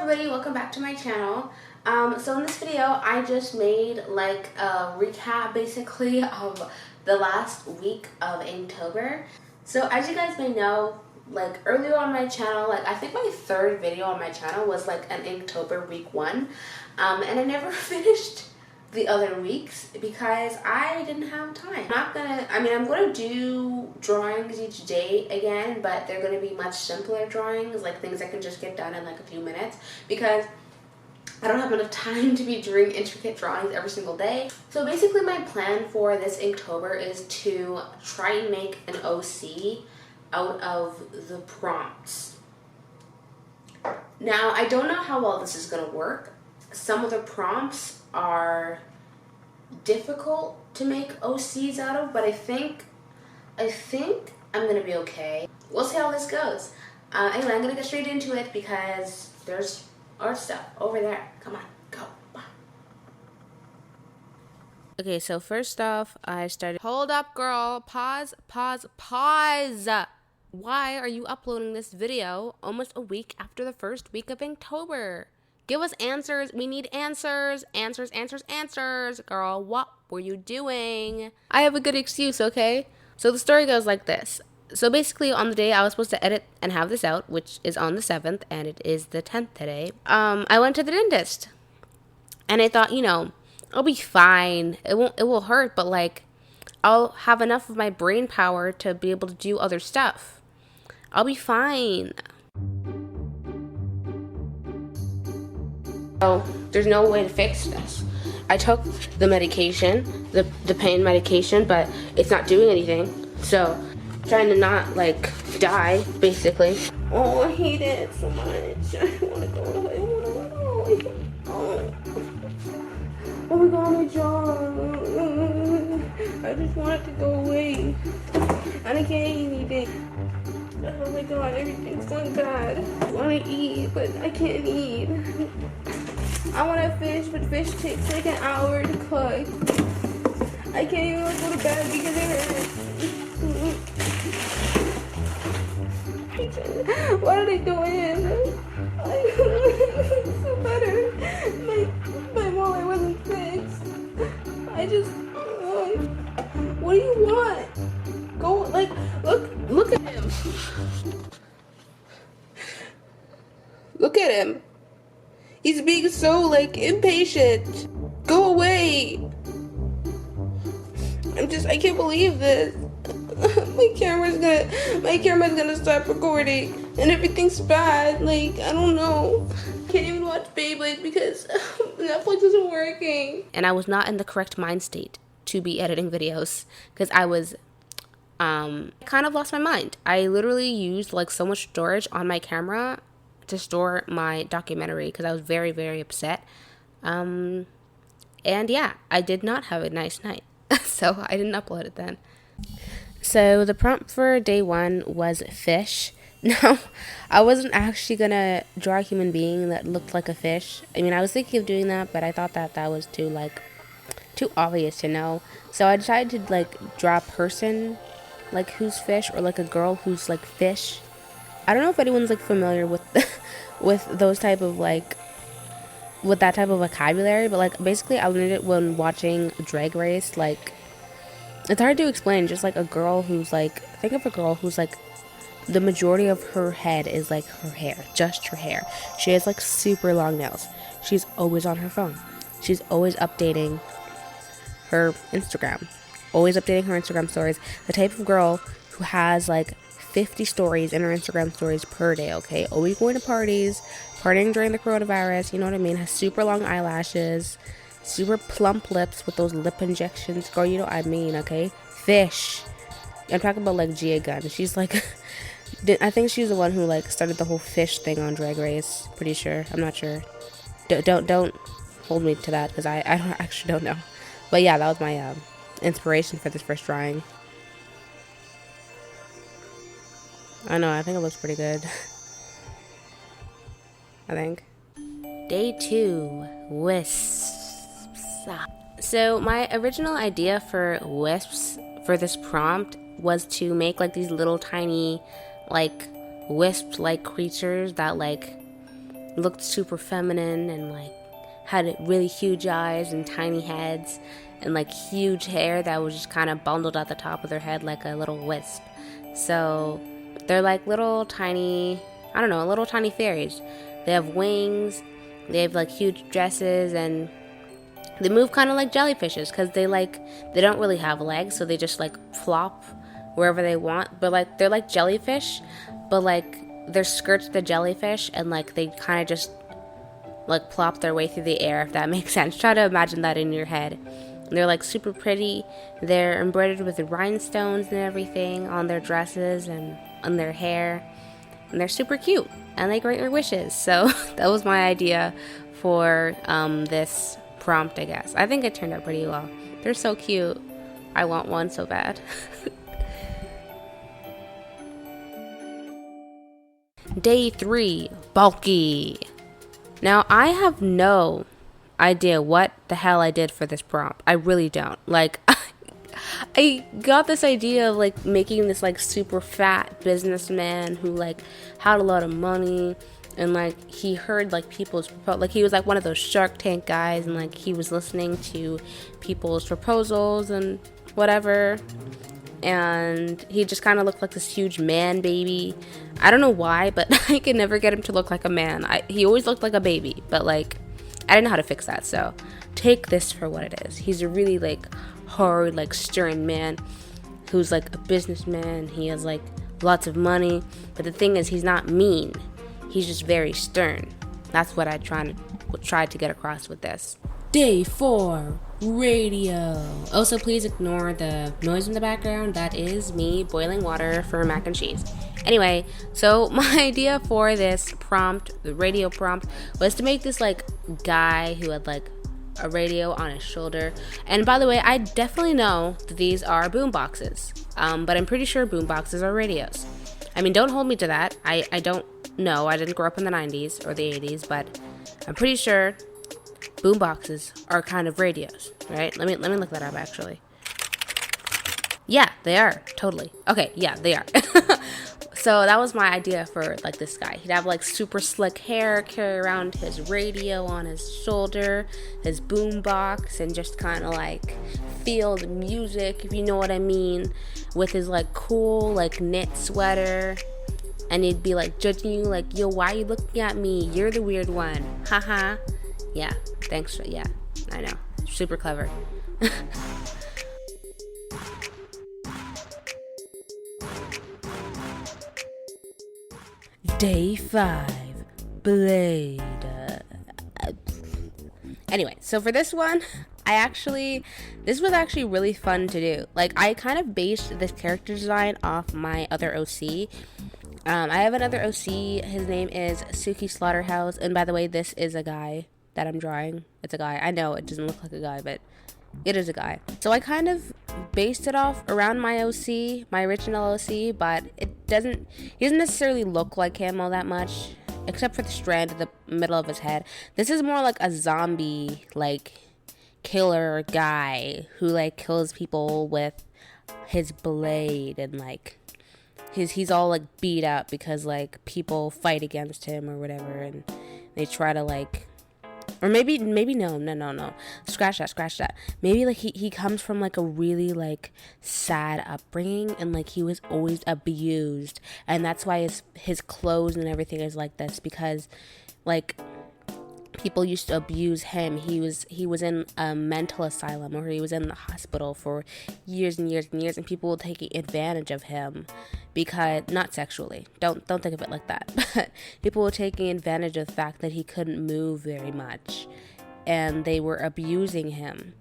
everybody, welcome back to my channel. So in this video I just made like a recap basically of the last week of Inktober. So as you guys may know, like earlier on my channel, like I think my third video on my channel was like an Inktober week 1, and I never finished the other weeks because I didn't have time. I'm gonna do drawings each day again, but they're gonna be much simpler drawings, like things I can just get done in like a few minutes, because I don't have enough time to be doing intricate drawings every single day. So basically my plan for this Inktober is to try and make an OC out of the prompts. Now I don't know how well this is gonna work. Some of the prompts are difficult to make OCs out of, but I think I'm gonna be okay. We'll see how this goes. Anyway, I'm gonna get straight into it because there's art stuff over there. Come on, go. Bye. Okay, so first off, I started. Hold up, girl. Pause. Why are you uploading this video almost a week after the first week of Inktober? Give us answers. We need answers. Answers. Girl, what were you doing? I have a good excuse, okay? So the story goes like this. So basically on the day I was supposed to edit and have this out, which is on the 7th, and it is the 10th today, I went to the dentist. And I thought, I'll be fine. It will hurt, but like, I'll have enough of my brain power to be able to do other stuff. I'll be fine. So there's no way to fix this. I took the medication, the pain medication, but it's not doing anything. So trying to not like die, basically. Oh, I hate it so much. I want to go away. Oh my god, my jaw. I just want it to go away. And I can't eat anything. Oh my god, everything's going bad. I want to eat, but I can't eat. I want to fish, but fish takes like an hour to cook. I can't even go to bed because it hurts. What are they doing? It's so better. My wallet wasn't fixed. What do you want? Go, like, look at him. Look at him. He's being so, like, impatient. Go away. I can't believe this. my camera's gonna stop recording and everything's bad. Like, I don't know. Can't even watch Beyblade because Netflix isn't working. And I was not in the correct mind state to be editing videos because I was kind of lost my mind. I literally used like so much storage on my camera to store my documentary because I was very, very upset. And yeah, I did not have a nice night. So I didn't upload it then. So the prompt for day 1 was fish. Now, I wasn't actually gonna draw a human being that looked like a fish. I mean, I was thinking of doing that, but I thought that was too obvious to know. So I decided to like draw a person like who's fish, or like a girl who's like fish. I don't know if anyone's like familiar with with those type of like with that type of vocabulary, but like basically I learned it when watching Drag Race. Like, it's hard to explain. Just like a girl who's like, think of a girl who's like, the majority of her head is like her hair, just her hair. She has like super long nails. She's always on her phone. She's always updating her Instagram. Always updating her Instagram stories. The type of girl who has like 50 stories in her Instagram stories per day, okay? Always going to parties, partying during the coronavirus, you know what I mean? Has super long eyelashes, super plump lips with those lip injections. Girl, you know what I mean, okay? Fish. I'm talking about like Gia Gunn. She's like, I think she's the one who like started the whole fish thing on Drag Race. Pretty sure. I'm not sure. Don't hold me to that because I actually don't know. But yeah, that was my inspiration for this first drawing. I know, I think it looks pretty good. I think. Day 2, Wisps. So my original idea for Wisps for this prompt was to make like these little tiny like wisp like creatures that like looked super feminine and like had really huge eyes and tiny heads and like huge hair that was just kind of bundled at the top of their head like a little wisp. So they're like little tiny, I don't know, little tiny fairies. They have wings, they have like huge dresses, and they move kind of like jellyfishes because they don't really have legs, so they just like flop wherever they want. But like they're like jellyfish, but like their skirts the jellyfish, and like they kind of just like plop their way through the air, if that makes sense. Try to imagine that in your head. They're like super pretty. They're embroidered with rhinestones and everything on their dresses and on their hair, and they're super cute and they grant your wishes. So that was my idea for this prompt, I guess. I think it turned out pretty well. They're so cute. I want one so bad. Day 3, bulky. Now, I have no idea what the hell I did for this prompt. I really don't. Like, I got this idea of like making this like super fat businessman who like had a lot of money, and like he heard like people's like he was like one of those Shark Tank guys, and like he was listening to people's proposals and whatever, and he just kind of looked like this huge man baby. I don't know why, but I could never get him to look like a man. He always looked like a baby, but like I didn't know how to fix that. So take this for what it is. He's a really like hard, like stern man who's like a businessman. He has like lots of money, but the thing is, he's not mean. He's just very stern. That's what I tried to get across with this. Day 4, radio. Also, please ignore the noise in the background. That is me boiling water for mac and cheese. Anyway, so my idea for this prompt, the radio prompt, was to make this like guy who had like a radio on his shoulder. And by the way, I definitely know that these are boom boxes, but I'm pretty sure boom boxes are radios. I mean, don't hold me to that. I don't know. I didn't grow up in the 90s or the 80s, but I'm pretty sure boom boxes are kind of radios, right? Let me look that up actually. Yeah, they are. Totally. Okay, yeah, they are. So that was my idea for like this guy. He'd have like super slick hair, carry around his radio on his shoulder, his boom box, and just kind of like feel the music, if you know what I mean, with his like cool like knit sweater. And he'd be like judging you like, yo, why are you looking at me? You're the weird one. Haha. Yeah, thanks for, yeah, I know. Super clever. Day 5, Blade. Anyway, so for this one, this was actually really fun to do. Like, I kind of based this character design off my other OC. I have another OC. His name is Suki Slaughterhouse. And by the way, this is a guy that I'm drawing. It's a guy. I know it doesn't look like a guy, but it is a guy. So I kind of based it off around my OC, my original OC, but he doesn't necessarily look like him all that much, except for the strand in the middle of his head. This is more like a zombie, like, killer guy who, like, kills people with his blade, and, like, he's all, like, beat up because, like, people fight against him or whatever, and they try to, like, or maybe no. Scratch that. Maybe like he comes from like a really like sad upbringing, and like he was always abused, and that's why his clothes and everything is like this, because like people used to abuse him. He was in a mental asylum, or he was in the hospital for years and years and years, and people were taking advantage of him, because not sexually, don't think of it like that, but people were taking advantage of the fact that he couldn't move very much, and they were abusing him.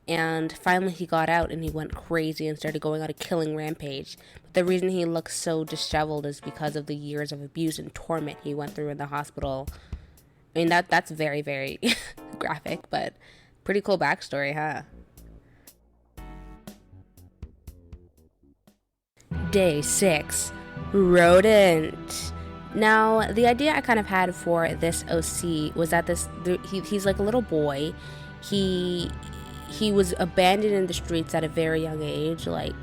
And finally he got out, and he went crazy and started going on a killing rampage. But the reason he looks so disheveled is because of the years of abuse and torment he went through in the hospital. I mean, that's very, very graphic, but pretty cool backstory, huh? Day 6, Rodent. Now, the idea I kind of had for this OC was that he's like a little boy. He was abandoned in the streets at a very young age, like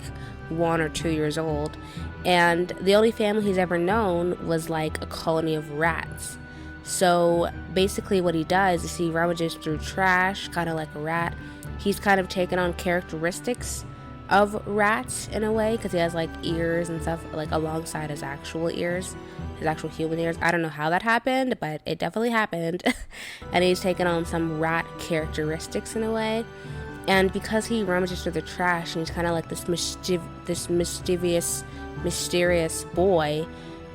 1 or 2 years old. And the only family he's ever known was like a colony of rats. So basically what he does is he rummages through trash, kind of like a rat. He's kind of taken on characteristics of rats in a way, because he has like ears and stuff like alongside his actual ears, his actual human ears. I don't know how that happened, but it definitely happened. And he's taken on some rat characteristics in a way. And because he rummages through the trash, and he's kind of like this mysterious boy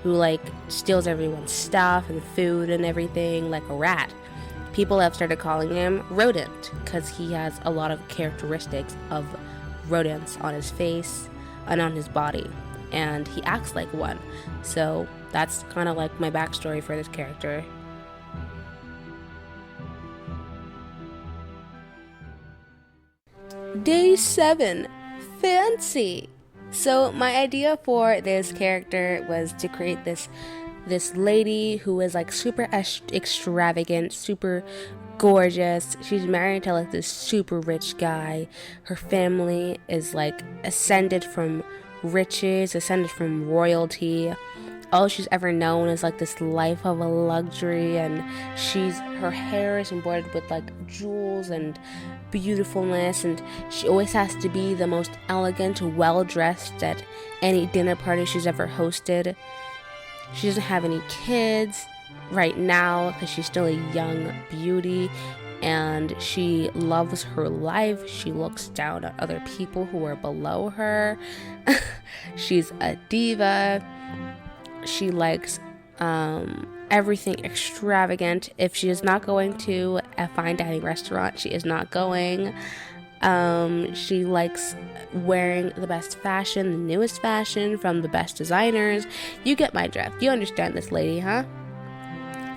who like steals everyone's stuff and food and everything like a rat, people have started calling him Rodent, because he has a lot of characteristics of rodents on his face and on his body, and he acts like one. So that's kind of like my backstory for this character. Day 7, Fancy. So my idea for this character was to create this lady who is like super extravagant, super gorgeous. She's married to like this super rich guy. Her family is like ascended from riches, ascended from royalty. All she's ever known is like this life of a luxury, and her hair is embroidered with like jewels and beautifulness, and she always has to be the most elegant, well-dressed at any dinner party she's ever hosted. She doesn't have any kids right now because she's still a young beauty, and she loves her life. She looks down at other people who are below her. She's a diva. She likes everything extravagant. If she is not going to a fine dining restaurant, she is not going. She likes wearing the best fashion, the newest fashion from the best designers. You get my drift. You understand this lady, huh?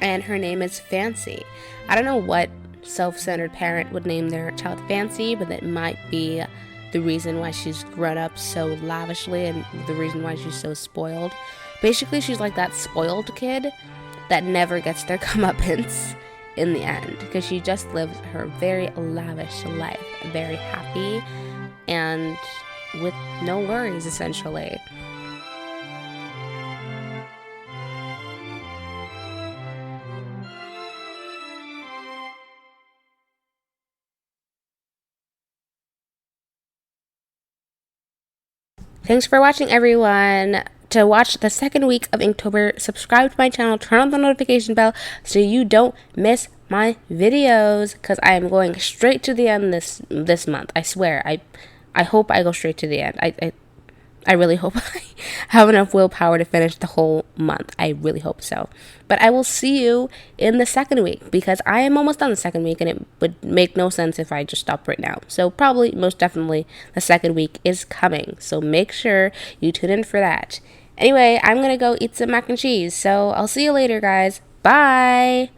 And her name is Fancy. I don't know what self-centered parent would name their child Fancy, but that might be the reason why she's grown up so lavishly and the reason why she's so spoiled. Basically, she's like that spoiled kid that never gets their comeuppance in the end, because she just lives her very lavish life, very happy and with no worries, essentially. Thanks for watching, everyone. To watch the second week of Inktober, subscribe to my channel, turn on the notification bell so you don't miss my videos, because I am going straight to the end this month. I swear. I hope I go straight to the end. I really hope I have enough willpower to finish the whole month. I really hope so. But I will see you in the second week, because I am almost done the second week, and it would make no sense if I just stopped right now. So probably, most definitely, the second week is coming. So make sure you tune in for that. Anyway, I'm going to go eat some mac and cheese. So I'll see you later, guys. Bye!